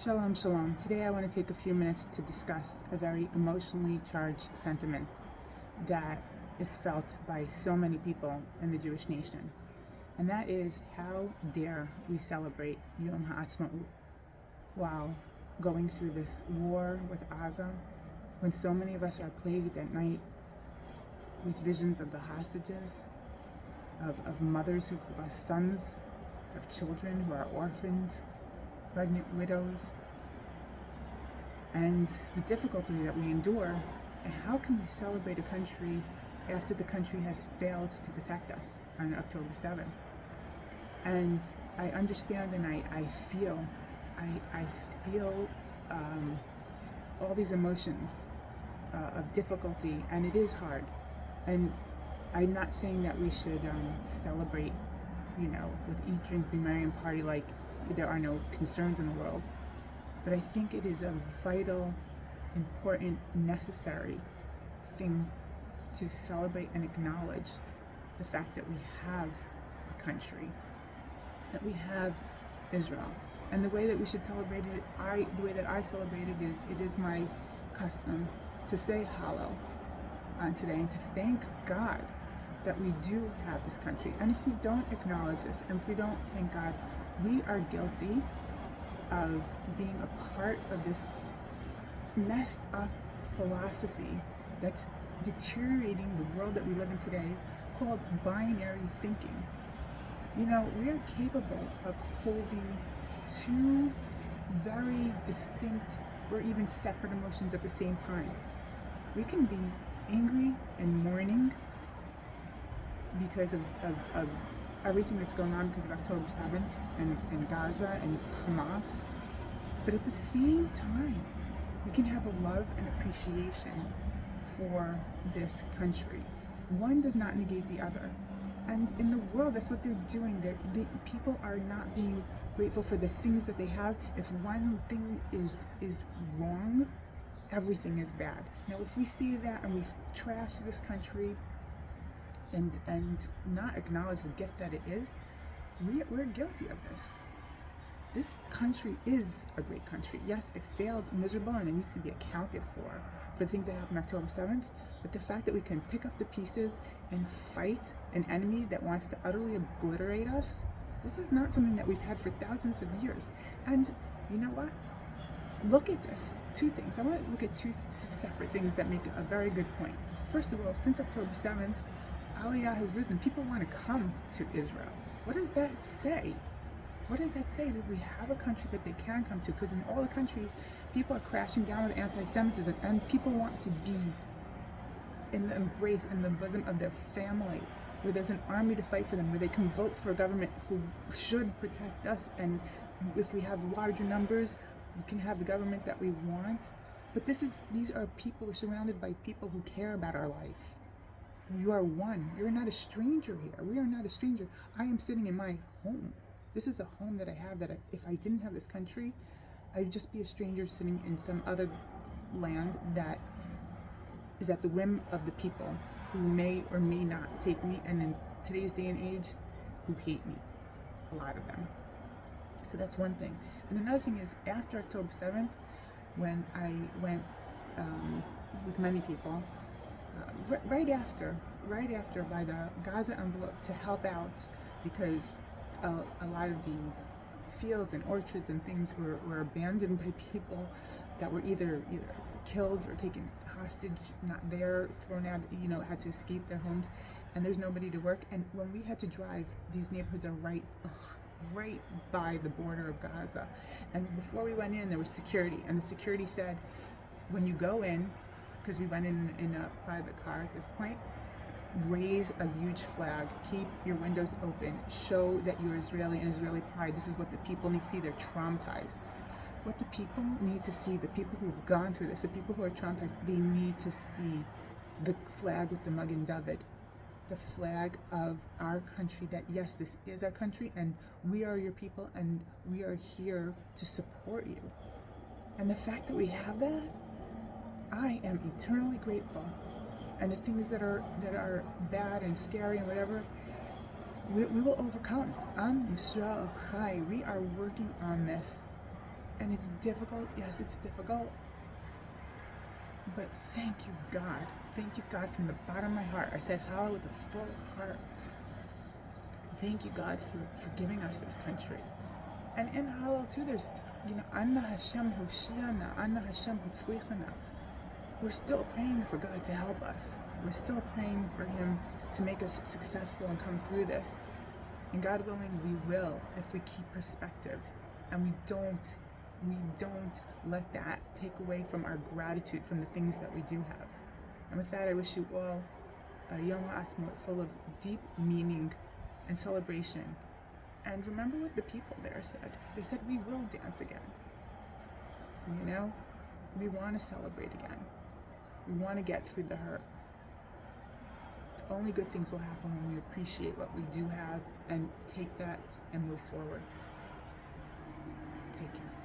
Shalom, shalom. Today I want to take a few minutes to discuss a very emotionally charged sentiment that is felt by so many people in the Jewish nation. And that is, how dare we celebrate Yom Haatzmaut while going through this war with Gaza, when so many of us are plagued at night with visions of the hostages, of mothers who've lost sons, of children who are orphaned, pregnant widows, and the difficulty that we endure. And how can we celebrate a country after the country has failed to protect us on October 7th? And I understand and I feel all these emotions of difficulty, and it is hard. And I'm not saying that we should celebrate, with eat, drink, be merry, and party like there are no concerns in the world. But I think it is a vital, important, necessary thing to celebrate and acknowledge the fact that we have a country, that we have Israel. And the way that we should celebrate it, the way that I celebrate it is my custom to say Hallel on today and to thank God that we do have this country. And if we don't acknowledge this, and if we don't thank God, we are guilty of being a part of this messed up philosophy that's deteriorating the world that we live in today, called binary thinking. We are capable of holding two very distinct or even separate emotions at the same time. We can be angry and mourning because of everything that's going on because of October 7th and Gaza and Hamas. But at the same time, we can have a love and appreciation for this country. One does not negate the other. And in the world, that's what they're doing. People are not being grateful for the things that they have. If one thing is wrong, everything is bad. Now, if we see that and we trash this country and not acknowledge the gift that it is, we're guilty of this. This country is a great country. Yes, it failed miserable and it needs to be accounted for the things that happened October 7th, but the fact that we can pick up the pieces and fight an enemy that wants to utterly obliterate us, this is not something that we've had for thousands of years. And you know what? Look at this. Two things. I want to look at two separate things that make a very good point. First of all, since October 7th, Aliyah has risen. People want to come to Israel. What does that say? What does that say? That we have a country that they can come to? Because in all the countries, people are crashing down with anti-Semitism, and people want to be in the embrace, in the bosom of their family, where there's an army to fight for them, where they can vote for a government who should protect us, and if we have larger numbers, we can have the government that we want. But these are people, we're surrounded by people who care about our life. You are one. You're not a stranger here. We are not a stranger. I am sitting in my home. This is a home that I have that if I didn't have this country, I'd just be a stranger sitting in some other land that is at the whim of the people who may or may not take me, and in today's day and age, who hate me, a lot of them. So that's one thing. And another thing is, after October 7th, when I went with many people, right after by the Gaza envelope to help out, because a lot of the fields and orchards and things were abandoned by people that were either killed or taken hostage, not there, thrown out, had to escape their homes, and there's nobody to work. And when we had to drive, these neighborhoods are right by the border of Gaza. And before we went in, there was security, and the security said, when you go in, because we went in a private car at this point, raise a huge flag, keep your windows open, show that you're Israeli and Israeli pride. This is what the people need to see. They're traumatized. What the people need to see, the people who've gone through this, the people who are traumatized, they need to see the flag with the Magen David, the flag of our country, that yes, this is our country and we are your people and we are here to support you. And the fact that we have that, I am eternally grateful. And the things that are bad and scary and whatever, we will overcome. Am Yisrael Chai. We are working on this And it's difficult. Yes, it's difficult. But thank you, God. Thank you, God, from the bottom of my heart. I said hallelujah with a full heart. Thank you, God, for giving us this country. And in Hallel too, there's, Anna Hashem Hoshiana, Anna Hashem Hutzlichana. We're still praying for God to help us. We're still praying for Him to make us successful and come through this. And God willing, we will if we keep perspective and we don't let that take away from our gratitude from the things that we do have. And with that, I wish you all a Yom Haatzmaut full of deep meaning and celebration. And remember what the people there said. They said, we will dance again. We want to celebrate again. We want to get through the hurt. Only good things will happen when we appreciate what we do have and take that and move forward. Take care.